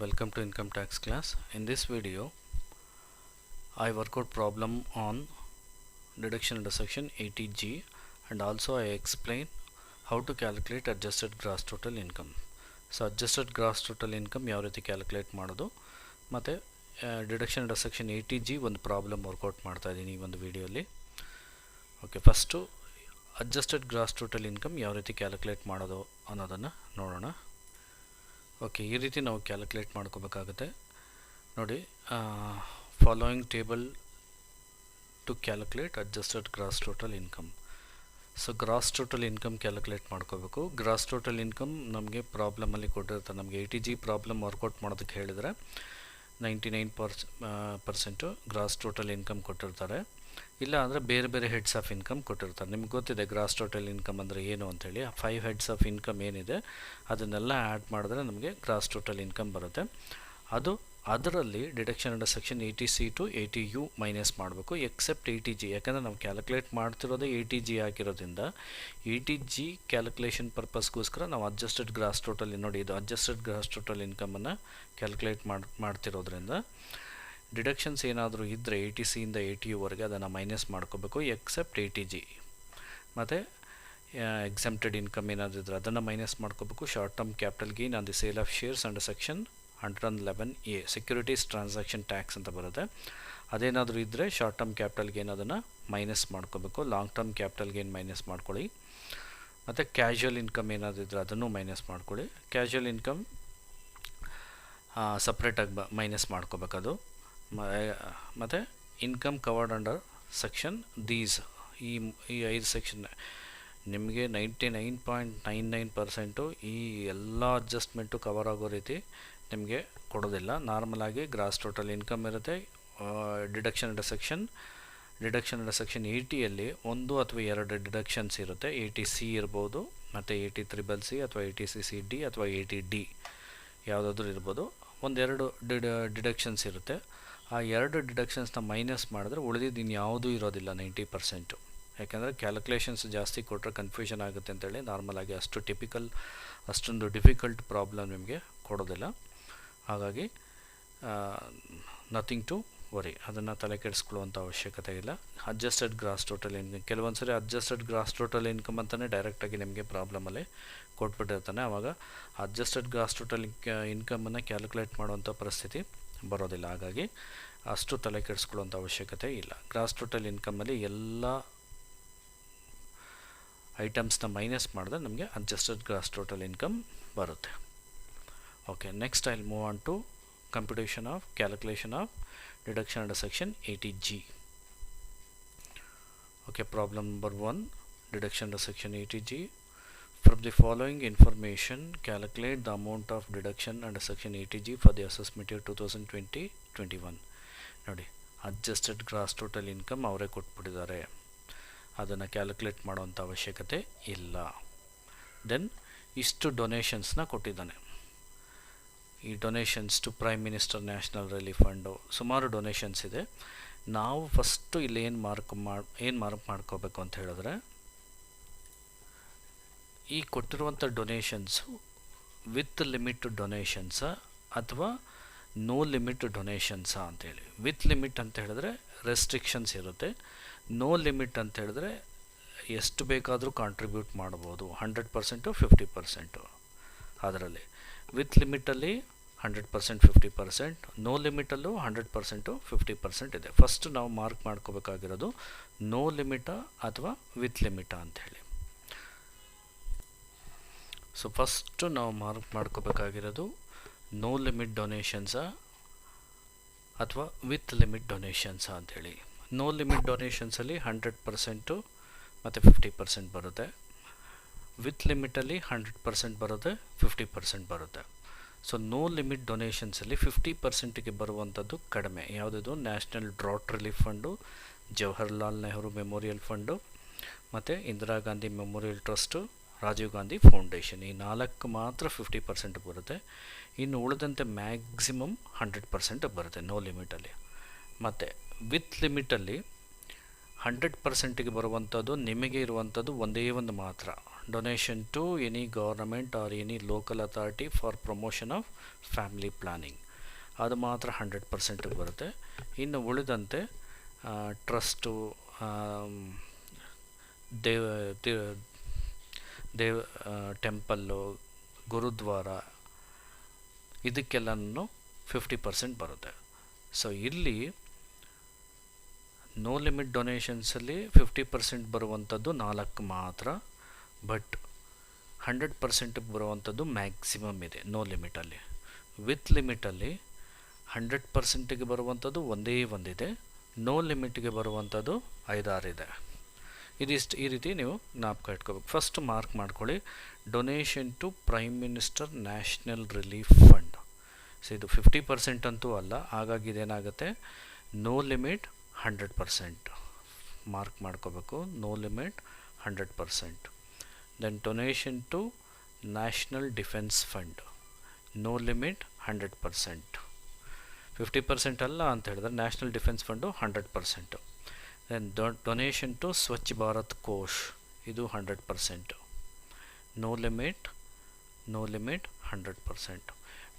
Welcome to income tax class. In this video I work out problem on deduction under section 80G and also I explain how to calculate adjusted gross total income. So adjusted gross total income ಯಾವ ರೀತಿ calculate ಮಾಡೋದು ಮತ್ತು deduction under section 80G ಒಂದು problem workout ಮಾಡ್ತಾ ಇದ್ದೀನಿ ಈ ಒಂದು ವಿಡಿಯೋಲಿ. Okay, first adjusted gross total income ಯಾವ ರೀತಿ ಕ್ಯಾಲ್ಕುಲೇಟ್ ಮಾಡೋದು ಅನ್ನೋದನ್ನು ನೋಡೋಣ. ಓಕೆ, ಈ ರೀತಿ ನಾವು ಕ್ಯಾಲ್ಕುಲೇಟ್ ಮಾಡ್ಕೋಬೇಕಾಗುತ್ತೆ ನೋಡಿ. Following table to calculate adjusted gross total income. So gross total income calculate ಮಾಡ್ಕೋಬೇಕು. ಗ್ರಾಸ್ ಟೋಟಲ್ ಇನ್ಕಮ್ ನಮಗೆ ಪ್ರಾಬ್ಲಮಲ್ಲಿ ಕೊಟ್ಟಿರ್ತಾರೆ. ನಮಗೆ 80G ಪ್ರಾಬ್ಲಮ್ ವರ್ಕೌಟ್ ಮಾಡೋದಕ್ಕೆ ಹೇಳಿದರೆ 99% ಗ್ರಾಸ್ ಟೋಟಲ್ ಇನ್ಕಮ್ ಕೊಟ್ಟಿರ್ತಾರೆ. ಇಲ್ಲ ಅಂದರೆ ಬೇರೆ ಬೇರೆ ಹೆಡ್ಸ್ ಆಫ್ ಇನ್ಕಮ್ ಕೊಟ್ಟಿರ್ತಾರೆ. ನಿಮ್ಗೆ ಗೊತ್ತಿದೆ ಗ್ರಾಸ್ ಟೋಟಲ್ ಇನ್ಕಮ್ ಅಂದರೆ ಏನು ಅಂತೇಳಿ. ಆ 5 ಹೆಡ್ಸ್ ಆಫ್ ಇನ್ಕಮ್ ಏನಿದೆ ಅದನ್ನೆಲ್ಲ ಆ್ಯಡ್ ಮಾಡಿದ್ರೆ ನಮಗೆ ಗ್ರಾಸ್ ಟೋಟಲ್ ಇನ್ಕಮ್ ಬರುತ್ತೆ. ಅದರಲ್ಲಿ deduction under section 80C to 80U minus ಮಾಡಬೇಕು, ಎಕ್ಸೆಪ್ಟ್ 80G. ಯಾಕಂದರೆ ನಾವು ಕ್ಯಾಲ್ಕುಲೇಟ್ ಮಾಡ್ತಿರೋದೇ 80G ಆಗಿರೋದ್ರಿಂದ 80G ಕ್ಯಾಲ್ಕುಲೇಷನ್ ಪರ್ಪಸ್ಗೋಸ್ಕರ ನಾವು ಅಡ್ಜಸ್ಟೆಡ್ ಗ್ರಾಸ್ ಟೋಟಲ್ ನೋಡಿ, ಇದು ಅಡ್ಜಸ್ಟೆಡ್ ಗ್ರಾಸ್ ಟೋಟಲ್ ಇನ್ಕಮನ್ನು ಕ್ಯಾಲ್ಕುಲೇಟ್ ಮಾಡ್ತಿರೋದ್ರಿಂದ ಡಿಡಕ್ಷನ್ಸ್ ಏನಾದರೂ ಇದ್ದರೆ 80Cಯಿಂದ 80Uವರೆಗೆ ಅದನ್ನು ಮೈನಸ್ ಮಾಡ್ಕೋಬೇಕು, ಎಕ್ಸೆಪ್ಟ್ 80G. ಮತ್ತು ಎಕ್ಸೆಂಪ್ಟೆಡ್ ಇನ್ಕಮ್ ಏನಾದರೂ ಇದ್ದರೆ ಅದನ್ನು ಮೈನಸ್ ಮಾಡ್ಕೋಬೇಕು. Short term capital gain on the sale of shares under section 111A securities transaction tax ಅಂತ ಬರುತ್ತೆ. ಅದೇನಾದರೂ ಇದ್ದರೆ ಶಾರ್ಟ್ ಟರ್ಮ್ ಕ್ಯಾಪಿಟಲ್ ಗೇನ್ ಅದನ್ನು ಮೈನಸ್ ಮಾಡ್ಕೋಬೇಕು. Long term capital gain minus ಮಾಡ್ಕೊಳ್ಳಿ. ಮತ್ತು ಕ್ಯಾಶುವಲ್ ಇನ್ಕಮ್ ಏನಾದರೂ ಇದ್ದರೆ ಅದನ್ನು ಮೈನಸ್ ಮಾಡ್ಕೊಳ್ಳಿ. ಕ್ಯಾಶುವಲ್ ಇನ್ಕಮ್ ಸಪ್ರೇಟಾಗಿ ಮೈನಸ್ ಮಾಡ್ಕೋಬೇಕದು. ಮತ್ತು income covered under section these, ಈ 5 ಸೆಕ್ಷನ್ ನಿಮಗೆ 99.99% ಈ ಎಲ್ಲ ಅಡ್ಜಸ್ಟ್ಮೆಂಟು ಕವರ್ ಆಗೋ ರೀತಿ ನಿಮಗೆ ಕೊಡೋದಿಲ್ಲ. ನಾರ್ಮಲಾಗಿ ಗ್ರಾಸ್ ಟೋಟಲ್ ಇನ್ಕಮ್ ಇರುತ್ತೆ. ಡಿಡಕ್ಷನ್ ಅಂಡರ್ ಸೆಕ್ಷನ್ 80ಯಲ್ಲಿ 1 ಅಥವಾ 2 ಡಿಡಕ್ಷನ್ಸ್ ಇರುತ್ತೆ. 80C ಇರ್ಬೋದು, ಮತ್ತು 80CCC ಅಥವಾ 80CCD ಅಥವಾ 80D ಯಾವುದಾದ್ರೂ ಇರ್ಬೋದು. ಒಂದೆರಡು ಡಿಡಕ್ಷನ್ಸ್ ಇರುತ್ತೆ. ಆ 2 ಡಿಡಕ್ಷನ್ಸ್ನ ಮೈನಸ್ ಮಾಡಿದ್ರೆ ಉಳಿದಿದ್ದು ಇನ್ಯಾವುದೂ ಇರೋದಿಲ್ಲ 90%. ಯಾಕೆಂದರೆ ಕ್ಯಾಲ್ಕುಲೇಷನ್ಸ್ ಜಾಸ್ತಿ ಕೊಟ್ಟರೆ ಕನ್ಫ್ಯೂಷನ್ ಆಗುತ್ತೆ ಅಂತೇಳಿ ನಾರ್ಮಲಾಗಿ ಅಷ್ಟೊಂದು ಡಿಫಿಕಲ್ಟ್ ಪ್ರಾಬ್ಲಮ್ ನಿಮಗೆ ಕೊಡೋದಿಲ್ಲ. ಹಾಗಾಗಿ ನಥಿಂಗ್ ಟು ವರಿ, ಅದನ್ನು ತಲೆ ಕೆಡಿಸ್ಕೊಳ್ಳುವಂಥ ಅವಶ್ಯಕತೆ ಇಲ್ಲ. ಅಡ್ಜಸ್ಟೆಡ್ ಗ್ರಾಸ್ ಟೋಟಲ್ ಇನ್ಕಮ್ ಕೆಲವೊಂದು ಸರಿ ಅಡ್ಜಸ್ಟೆಡ್ ಗ್ರಾಸ್ ಟೋಟಲ್ ಇನ್ಕಮ್ ಅಂತಲೇ ಡೈರೆಕ್ಟಾಗಿ ನಿಮಗೆ ಪ್ರಾಬ್ಲಮಲ್ಲಿ ಕೊಟ್ಬಿಟ್ಟಿರ್ತಾನೆ. ಆವಾಗ ಅಡ್ಜಸ್ಟೆಡ್ ಗ್ರಾಸ್ ಟೋಟಲ್ ಇನ್ಕಮನ್ನು ಕ್ಯಾಲ್ಕುಲೇಟ್ ಮಾಡುವಂಥ ಪರಿಸ್ಥಿತಿ ಬರೋದಿಲ್ಲ. ಹಾಗಾಗಿ ಅಷ್ಟು ತಲೆ ಕೆಡಿಸ್ಕೊಳ್ಳುವಂಥ ಅವಶ್ಯಕತೆ ಇಲ್ಲ. ಗ್ರಾಸ್ ಟೋಟಲ್ ಇನ್ಕಮಲ್ಲಿ ಎಲ್ಲ ಐಟಮ್ಸ್ನ ಮೈನಸ್ ಮಾಡಿದ್ರೆ ನಮಗೆ ಅಡ್ಜಸ್ಟೆಡ್ ಗ್ರಾಸ್ ಟೋಟಲ್ ಇನ್ಕಮ್ ಬರುತ್ತೆ. Okay, next I will move on to computation of calculation of deduction under section 80G. Okay, problem number 1, deduction under section 80G. From the following information, calculate the amount of deduction under section 80G for the assessment year 2020-21. ನೋಡಿ, adjusted gross total income ಅವರೇ ಕೊಟ್ಬಿಟ್ಟಿದ್ದಾರೆ, ಅದನ್ನು calculate ಮಾಡೋವಂಥ ಅವಶ್ಯಕತೆ ಇಲ್ಲ. Then ಇಷ್ಟು ಡೊನೇಷನ್ಸ್ನ ಕೊಟ್ಟಿದ್ದಾನೆ. ಈ donations to prime minister national relief fund ಸುಮಾರು ಡೊನೇಷನ್ಸ್ ಇದೆ. ನಾವು ಫಸ್ಟು ಇಲ್ಲಿ ಏನು ಮಾರ್ಕ್ ಮಾಡ್ಕೋಬೇಕು ಅಂತ ಹೇಳಿದ್ರೆ, ಈ ಕೊಟ್ಟಿರುವಂಥ ಡೊನೇಷನ್ಸು ವಿತ್ ಲಿಮಿಟ್ ಡೊನೇಷನ್ಸಾ ಅಥವಾ ನೋ ಲಿಮಿಟ್ ಡೊನೇಷನ್ಸಾ ಅಂತೇಳಿ. ವಿತ್ ಲಿಮಿಟ್ ಅಂತ ಹೇಳಿದ್ರೆ ರೆಸ್ಟ್ರಿಕ್ಷನ್ಸ್ ಇರುತ್ತೆ. ನೋ ಲಿಮಿಟ್ ಅಂತ ಹೇಳಿದ್ರೆ ಎಷ್ಟು ಬೇಕಾದರೂ ಕಾಂಟ್ರಿಬ್ಯೂಟ್ ಮಾಡ್ಬೋದು, 100% 50%. ಅದರಲ್ಲಿ ವಿತ್ ಲಿಮಿಟಲ್ಲಿ 100% 50%, ನೋ ಲಿಮಿಟಲ್ಲೂ 100% 50% ಇದೆ. ಫಸ್ಟ್ ನಾವು ಮಾರ್ಕ್ ಮಾಡ್ಕೋಬೇಕಾಗಿರೋದು ನೋ ಲಿಮಿಟಾ ಅಥವಾ ವಿತ್ ಲಿಮಿಟಾ ಅಂಥೇಳಿ. ಸೊ ಫಸ್ಟು ನಾವು ಮಾರ್ಕ್ ಮಾಡ್ಕೋಬೇಕಾಗಿರೋದು ನೋ ಲಿಮಿಟ್ ಡೊನೇಷನ್ಸಾ ಅಥವಾ ವಿತ್ ಲಿಮಿಟ್ ಡೊನೇಷನ್ಸಾ ಅಂಥೇಳಿ. ನೋ ಲಿಮಿಟ್ ಡೊನೇಷನ್ಸಲ್ಲಿ 100% ಮತ್ತು 50% ಬರುತ್ತೆ. ವಿತ್ ಲಿಮಿಟಲ್ಲಿ 100% ಬರುತ್ತೆ, 50% ಬರುತ್ತೆ. ಸೊ ನೋ ಲಿಮಿಟ್ ಡೊನೇಷನ್ಸಲ್ಲಿ 50%ಗೆ ಬರುವಂಥದ್ದು ಕಡಿಮೆ. ಯಾವುದಿದು? National drought relief fund, Jawaharlal Nehru memorial fund, ಮತ್ತು Indira Gandhi memorial trust, Rajiv Gandhi foundation. ಈ 4 ಮಾತ್ರ 50% ಬರುತ್ತೆ. ಇನ್ನು ಉಳಿದಂತೆ ಮ್ಯಾಕ್ಸಿಮಮ್ 100% ಬರುತ್ತೆ ನೋ ಲಿಮಿಟಲ್ಲಿ. ಮತ್ತು ವಿತ್ ಲಿಮಿಟಲ್ಲಿ 100%ಗೆ ಬರುವಂಥದ್ದು ನಿಮಗೆ ಇರುವಂಥದ್ದು ಒಂದೇ ಒಂದು ಮಾತ್ರ, donation to any government or any local authority for promotion of family planning, ಅದು ಮಾತ್ರ 100% ಬರುತ್ತೆ. ಇನ್ನು ಉಳಿದಂತೆ ಟ್ರಸ್ಟು, ದೇವ ಟೆಂಪಲ್ಲು, ಗುರುದ್ವಾರ, ಇದಕ್ಕೆಲ್ಲನೂ 50% ಬರುತ್ತೆ. ಸೊ ಇಲ್ಲಿ ನೋ ಲಿಮಿಟ್ ಡೊನೇಷನ್ಸಲ್ಲಿ 50% ಬರುವಂಥದ್ದು 4 ಮಾತ್ರ, ಬಟ್ 100% ಬರುವಂಥದ್ದು ಮ್ಯಾಕ್ಸಿಮಮ್ ಇದೆ ನೋ ಲಿಮಿಟಲ್ಲಿ. ವಿತ್ ಲಿಮಿಟಲ್ಲಿ 100%ಗೆ ಬರುವಂಥದ್ದು ಒಂದೇ ಒಂದಿದೆ, ನೋ ಲಿಮಿಟ್ಗೆ ಬರುವಂಥದ್ದು 5-6 ಇದೆ. ಇದಿಷ್ಟು ಈ ರೀತಿ ನೀವು ಜ್ಞಾಪಕ ಇಟ್ಕೋಬೇಕು. ಫಸ್ಟ್ ಮಾರ್ಕ್ ಮಾಡ್ಕೊಳ್ಳಿ, donation to prime minister national relief fund. So ಇದು 50% ಅಂತೂ ಅಲ್ಲ, ಹಾಗಾಗಿ ಇದೇನಾಗುತ್ತೆ, ನೋ ಲಿಮಿಟ್ 100%. ಮಾರ್ಕ್ ಮಾಡ್ಕೋಬೇಕು, no limit 100%. Then donation to national defence fund, no limit 100%. 50% ಅಲ್ಲ ಅಂತ ಹೇಳಿದ್ರೆ national defence fund 100%. Then donation to Swachh Bharat Kosh, ಇದು 100%. No limit 100%.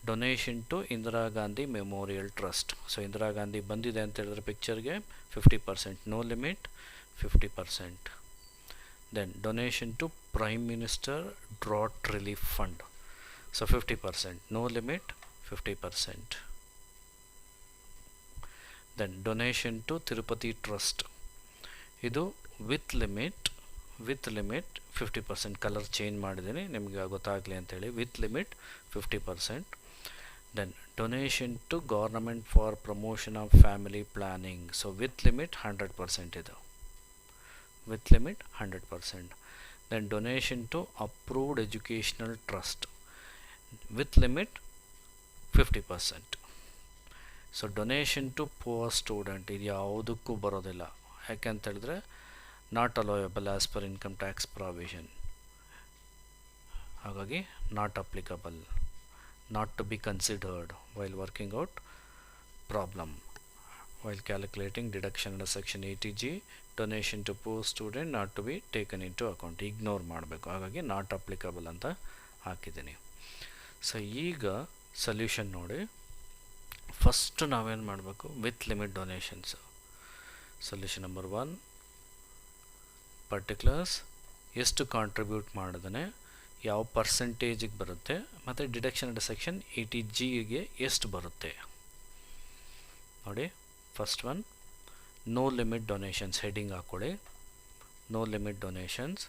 Donation to Indira Gandhi memorial trust, so Indira Gandhi ಬಂದಿದೆ ಅಂತ ಹೇಳಿದ್ರೆ ಪಿಕ್ಚರ್ಗೆ 50%, no limit 50%. Then donation to prime minister drought relief fund, so 50%, no limit 50%. Then donation to Tirupati trust, ಇದು with limit 50%. Colour change ಮಾಡಿದ್ದೀನಿ ನಿಮಗೆ ಗೊತ್ತಾಗಲಿ ಅಂತೇಳಿ, with limit 50%. Then donation to government for promotion of family planning, so with limit 100% ಇದು, with limit 100%. Then donation to approved educational trust, with limit 50%. So donation to poor student ಇದು ಯಾವುದಕ್ಕೂ ಬರೋದಿಲ್ಲ, ಯಾಕೆಂತ ಹೇಳಿದ್ರೆ not allowable as per income tax provision, ಹಾಗಾಗಿ not applicable, not to be considered while working out problem, while calculating deduction under section 80G. Donation to poor student not to be taken into account, ignore ಮಾಡಬೇಕು, ಹಾಗಾಗಿ not applicable ಅಂತ ಹಾಕಿದ್ದೀನಿ. So ಈಗ solution ನೋಡಿ. First ನಾವೇನು ಮಾಡಬೇಕು, with limit donations. Solution number 1, particulars ಎಷ್ಟು contribute ಮಾಡಿದ್ರೆ ಯಾವ ಪರ್ಸೆಂಟೇಜಿಗೆ ಬರುತ್ತೆ ಮತ್ತು ಡಿಡಕ್ಷನ್ ಅಂಡರ್ ಸೆಕ್ಷನ್ 80Gಗೆ ಎಷ್ಟು ಬರುತ್ತೆ ನೋಡಿ. First one, no limit donations heading ಹಾಕ್ಕೊಳ್ಳಿ. No limit donations,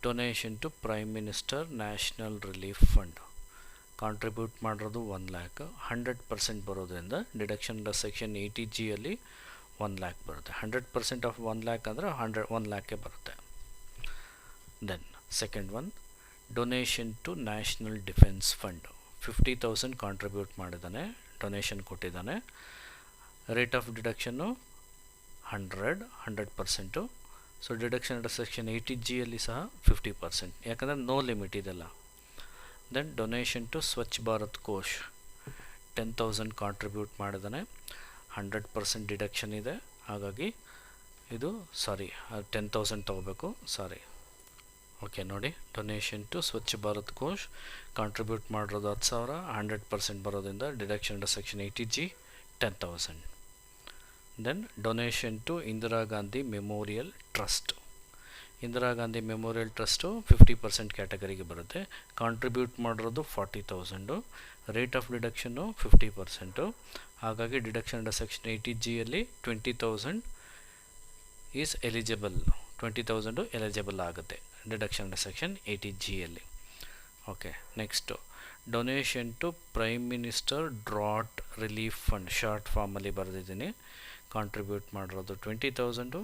donation to prime minister national relief fund, contribute ಮಾಡಿರೋದು 1 lakh, 100% ಬರೋದ್ರಿಂದ ಡಿಡಕ್ಷನ್ ಅಂಡರ್ ಸೆಕ್ಷನ್ 80Gಯಲ್ಲಿ 1 lakh ಬರುತ್ತೆ. 100% ಆಫ್ 1 lakh ಅಂದರೆ 1 lakhಗೆ ಬರುತ್ತೆ. Then second one, donation to national defence fund, 50,000 contribute ಮಾಡಿದ್ದಾನೆ, donation ಕೊಟ್ಟಿದ್ದಾನೆ, ರೇಟ್ ಆಫ್ ಡಿಡಕ್ಷನ್ನು 100%. ಸೊ ಡಿಡಕ್ಷನ್ ಅಂಡರ್ ಸೆಕ್ಷನ್ 80Gಯಲ್ಲಿ ಸಹ 50%, ಯಾಕಂದರೆ ನೋ ಲಿಮಿಟ್ ಇದೆಲ್ಲ. Then donation to Swachh Bharat ಕೋಶ್, 10,000 contribute ಮಾಡಿದ್ದಾನೆ, 100% ಡಿಡಕ್ಷನ್ ಇದೆ, ಹಾಗಾಗಿ ಇದು 10,000 ತೊಗೋಬೇಕು, ಓಕೆ ನೋಡಿ. Donation to Swachh Bharat ಕೋಶ್ contribute ಮಾಡಿರೋದು 10,000, 100% ಬರೋದ್ರಿಂದ deduction under section 80G 10,000. Then donation to Indira Gandhi memorial trust, Indira Gandhi memorial trust 50% ಕ್ಯಾಟಗರಿಗೆ ಬರುತ್ತೆ, ಕಾಂಟ್ರಿಬ್ಯೂಟ್ ಮಾಡಿರೋದು 40,000, ರೇಟ್ ಆಫ್ ಡಿಡಕ್ಷನ್ನು 50%, ಹಾಗಾಗಿ ಡಿಡಕ್ಷನ್ ಅಂಡರ್ ಸೆಕ್ಷನ್ 80Gಯಲ್ಲಿ 20,000 ಈಸ್ ಎಲಿಜಿಬಲ್, 20,000 ಎಲಿಜಿಬಲ್ ಆಗುತ್ತೆ ಡಿಡಕ್ಷನ್ ಅಂಡರ್ ಸೆಕ್ಷನ್ 80Gಯಲ್ಲಿ. Okay, next donation to prime minister drought relief fund, short ಫಾರ್ಮಲ್ಲಿ ಬರೆದಿದ್ದೀನಿ, ಕಾಂಟ್ರಿಬ್ಯೂಟ್ ಮಾಡಿರೋದು 20,000,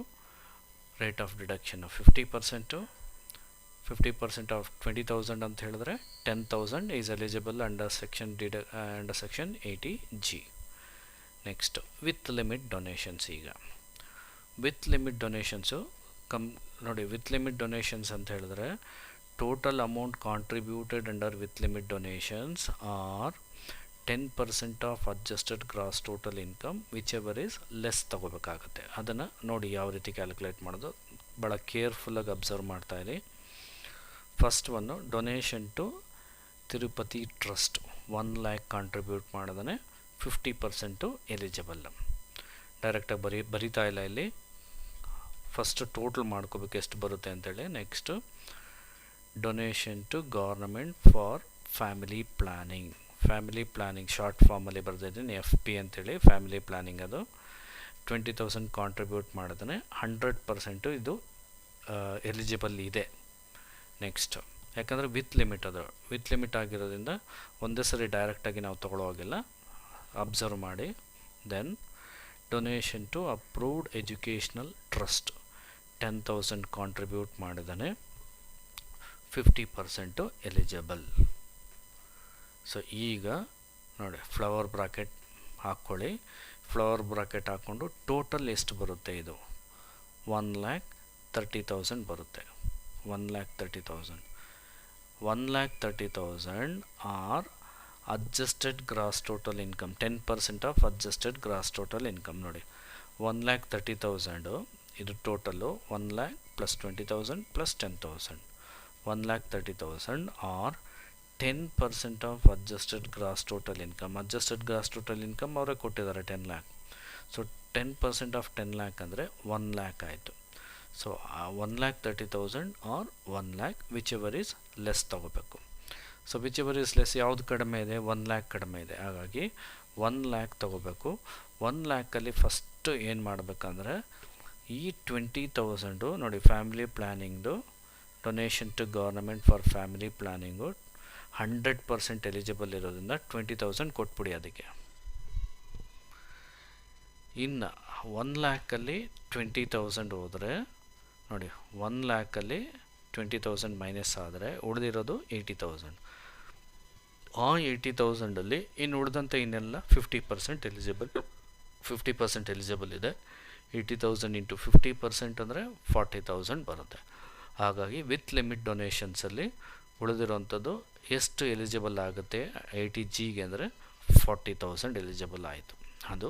ರೇಟ್ ಆಫ್ ಡಿಡಕ್ಷನ್ 50%, 50% ಆಫ್ 20,000 ಅಂತ ಹೇಳಿದ್ರೆ 10,000 is eligible under section under section 80G. Next with limit donations. ಈಗ with limit donations ನೋಡಿ, with limit donations ಅಂತ ಹೇಳಿದ್ರೆ total amount contributed under with limit donations are 10% of adjusted gross total income whichever is less ತೊಗೋಬೇಕಾಗತ್ತೆ. ಅದನ್ನು ನೋಡಿ ಯಾವ ರೀತಿ calculate ಮಾಡೋದು, ಭಾಳ ಕೇರ್ಫುಲ್ಲಾಗಿ ಅಬ್ಸರ್ವ್ ಮಾಡ್ತಾಯಿರಿ. ಫಸ್ಟ್ ಒನ್ನು donation to Tirupati trust 1 lakh contribute ಮಾಡಿದ್ರೆ 50% ಎಲಿಜಿಬಲ್. ಡೈರೆಕ್ಟಾಗಿ ಬರಿತಾ ಇಲ್ಲ ಇಲ್ಲಿ, ಫಸ್ಟ್ ಟೋಟಲ್ ಮಾಡ್ಕೋಬೇಕು ಎಷ್ಟು ಬರುತ್ತೆ ಅಂತೇಳಿ. Next donation to government for family planning short ಫಾರ್ಮಲ್ಲಿ ಬರೆದಿದ್ದೀನಿ FP ಅಂತೇಳಿ, ಫ್ಯಾಮಿಲಿ ಪ್ಲ್ಯಾನಿಂಗ್. ಅದು 20,000 ಕಾಂಟ್ರಿಬ್ಯೂಟ್ ಮಾಡಿದ್ರೆ 100% ಇದು ಎಲಿಜಿಬಲ್ ಇದೆ. ನೆಕ್ಸ್ಟ್ ಯಾಕಂದರೆ ವಿತ್ ಲಿಮಿಟ್ ಆಗಿರೋದ್ರಿಂದ ಒಂದೇ ಸರಿ ಡೈರೆಕ್ಟಾಗಿ ನಾವು ತೊಗೊಳ್ಳೋ ಹಾಗಿಲ್ಲ, ಅಬ್ಸರ್ವ್ ಮಾಡಿ. Then donation to approved educational trust 10,000 contribute ಮಾಡಿದ್ದಾನೆ, 50% ಎಲಿಜಿಬಲ್. ಸೊ ಈಗ ನೋಡಿ, ಫ್ಲವರ್ ಬ್ರಾಕೆಟ್ ಹಾಕ್ಕೊಳ್ಳಿ. ಫ್ಲವರ್ ಬ್ರಾಕೆಟ್ ಹಾಕ್ಕೊಂಡು ಟೋಟಲ್ ಎಷ್ಟು ಬರುತ್ತೆ, ಇದು 1,30,000 ಬರುತ್ತೆ. 1,30,000 or adjusted gross total income, 10% of adjusted gross total income. ನೋಡಿ 1,30,000 ಇದು total, 1 lakh + 20,000 + 10,000, 1,30,000 or 10% of adjusted gross total income. Adjusted gross total income ಅವರೇ ಕೊಟ್ಟಿದ್ದಾರೆ 10 lakh. ಸೊ 10% ಆಫ್ 10 lakh ಅಂದರೆ 1 lakh ಆಯಿತು. So 1,30,000 or 1 lakh, whichever is less ತಗೋಬೇಕು. So whichever is less, ಯಾವುದು ಕಡಿಮೆ ಇದೆ, 1 lakh ಕಡಿಮೆ ಇದೆ, ಹಾಗಾಗಿ 1 lakh ತಗೋಬೇಕು. 1 lakhಲ್ಲಿ ಫಸ್ಟು ಏನು ಮಾಡಬೇಕಂದ್ರೆ ಈ 20,000 ನೋಡಿ, ಫ್ಯಾಮಿಲಿ ಪ್ಲ್ಯಾನಿಂಗ್ದು donation to government for family planning 100% eligible ಇರೋದ್ರಿಂದ 20,000 ಕೊಟ್ಬಿಡಿ ಅದಕ್ಕೆ. ಇನ್ನು 1 lakhಲ್ಲಿ 20,000 ಹೋದರೆ ನೋಡಿ, 1 lakhಲ್ಲಿ 20,000 ಮೈನಸ್ ಆದರೆ ಉಳಿದಿರೋದು 80,000. ಆ 80,000ಅಲ್ಲಿ ಇನ್ನು ಉಳಿದಂತೆ ಇನ್ನೆಲ್ಲ 50% ಎಲಿಜಿಬಲ್ ಇದೆ. 80,000 ಇಂಟು 50% ಅಂದರೆ 40,000 ಬರುತ್ತೆ. ಹಾಗಾಗಿ ವಿತ್ ಲಿಮಿಟ್ ಡೊನೇಷನ್ಸಲ್ಲಿ ಉಳಿದಿರೋವಂಥದ್ದು ಎಷ್ಟು ಎಲಿಜಿಬಲ್ ಆಗುತ್ತೆ 80Gಗೆ ಅಂದರೆ 40,000 ಎಲಿಜಿಬಲ್ ಆಯಿತು. ಅದು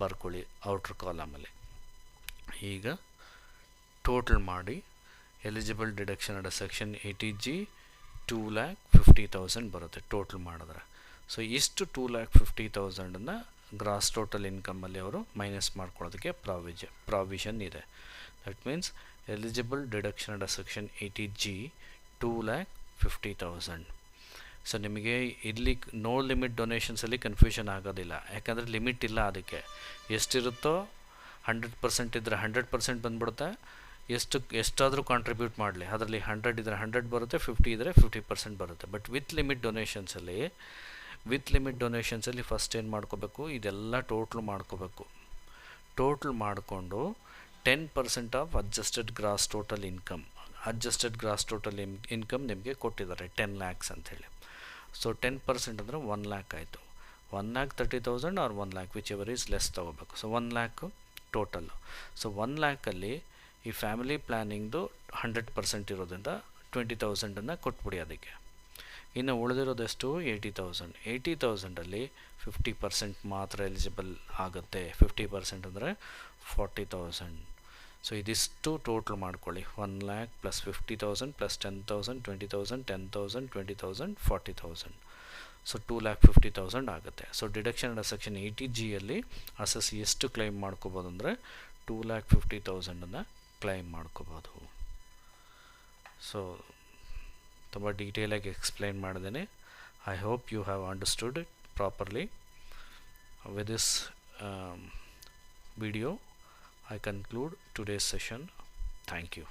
ಬರ್ಕೊಳ್ಳಿ ಔಟ್ರ್ ಕಾಲಮಲ್ಲಿ. ಈಗ ಟೋಟಲ್ ಮಾಡಿ eligible deduction under section 80G 2,50,000 ಬರುತ್ತೆ ಟೋಟಲ್ ಮಾಡಿದ್ರೆ. ಸೊ ಇಷ್ಟು 2,50,000 ಗ್ರಾಸ್ ಟೋಟಲ್ ಇನ್ಕಮಲ್ಲಿ ಅವರು ಮೈನಸ್ ಮಾಡ್ಕೊಳ್ಳೋದಕ್ಕೆ ಪ್ರಾವಿಷನ್ ಇದೆ. That means eligible deduction under section 80G 2,50,000. So ನಿಮಗೆ ಇಲ್ಲಿ ನೋ ಲಿಮಿಟ್ ಡೊನೇಷನ್ಸಲ್ಲಿ ಕನ್ಫ್ಯೂಷನ್ ಆಗೋದಿಲ್ಲ, ಯಾಕಂದರೆ ಲಿಮಿಟ್ ಇಲ್ಲ. ಅದಕ್ಕೆ ಎಷ್ಟಿರುತ್ತೋ 100% ಇದ್ದರೆ 100% ಬಂದ್ಬಿಡುತ್ತೆ. ಎಷ್ಟಾದರೂ ಕಾಂಟ್ರಿಬ್ಯೂಟ್ ಮಾಡಲಿ, ಅದರಲ್ಲಿ 100 ಇದ್ದರೆ 100 ಬರುತ್ತೆ, 50 ಇದ್ದರೆ 50% ಬರುತ್ತೆ. ಬಟ್ ವಿತ್ ಲಿಮಿಟ್ ಡೊನೇಷನ್ಸಲ್ಲಿ ಫಸ್ಟ್ ಏನು ಮಾಡ್ಕೋಬೇಕು, ಇದೆಲ್ಲ ಟೋಟ್ಲ್ ಮಾಡ್ಕೋಬೇಕು. ಟೋಟ್ಲ್ ಮಾಡಿಕೊಂಡು 10% of adjusted gross total income ನಿಮಗೆ ಕೊಟ್ಟಿದ್ದಾರೆ 10 lakhs ಅಂಥೇಳಿ. ಸೊ 10% ಅಂದರೆ 1 lakh ಆಯಿತು. 1,30,000 or 1 lakh, whichever is less ತೊಗೋಬೇಕು. So 1 lakh total. ಸೊ 1 lakhಲ್ಲಿ ಈ ಫ್ಯಾಮಿಲಿ ಪ್ಲ್ಯಾನಿಂಗ್ದು 100% ಇರೋದ್ರಿಂದ 20,000 ಕೊಟ್ಬಿಡಿ ಅದಕ್ಕೆ. ಇನ್ನು ಉಳಿದಿರೋದೆಷ್ಟು 80,000. 80,000ಅಲ್ಲಿ 50% ಮಾತ್ರ ಎಲಿಜಿಬಲ್ ಆಗುತ್ತೆ. 50% ಅಂದರೆ 40,000. ಸೊ ಇದಿಷ್ಟು ಟೋಟಲ್ ಮಾಡ್ಕೊಳ್ಳಿ. 1 lakh + 50,000 + 10,000 20,000 10,000 20,000 40,000. ಸೊ 2,50,000 ಆಗುತ್ತೆ. ಸೊ ಡಿಡಕ್ಷನ್ ಅಂಡರ್ ಸೆಕ್ಷನ್ 80Gಯಲ್ಲಿ ಅಸೆಸ್ ಎಷ್ಟು ಕ್ಲೈಮ್ ಮಾಡ್ಕೋಬೋದು ಅಂದರೆ 2,50,000 ಕ್ಲೈಮ್ ಮಾಡ್ಕೋಬೋದು. ಸೊ ತುಂಬ ಡೀಟೇಲಾಗಿ ಎಕ್ಸ್ಪ್ಲೈನ್ ಮಾಡಿದ್ದೇನೆ. I hope you have understood it properly. With this video I conclude today's session. Thank you.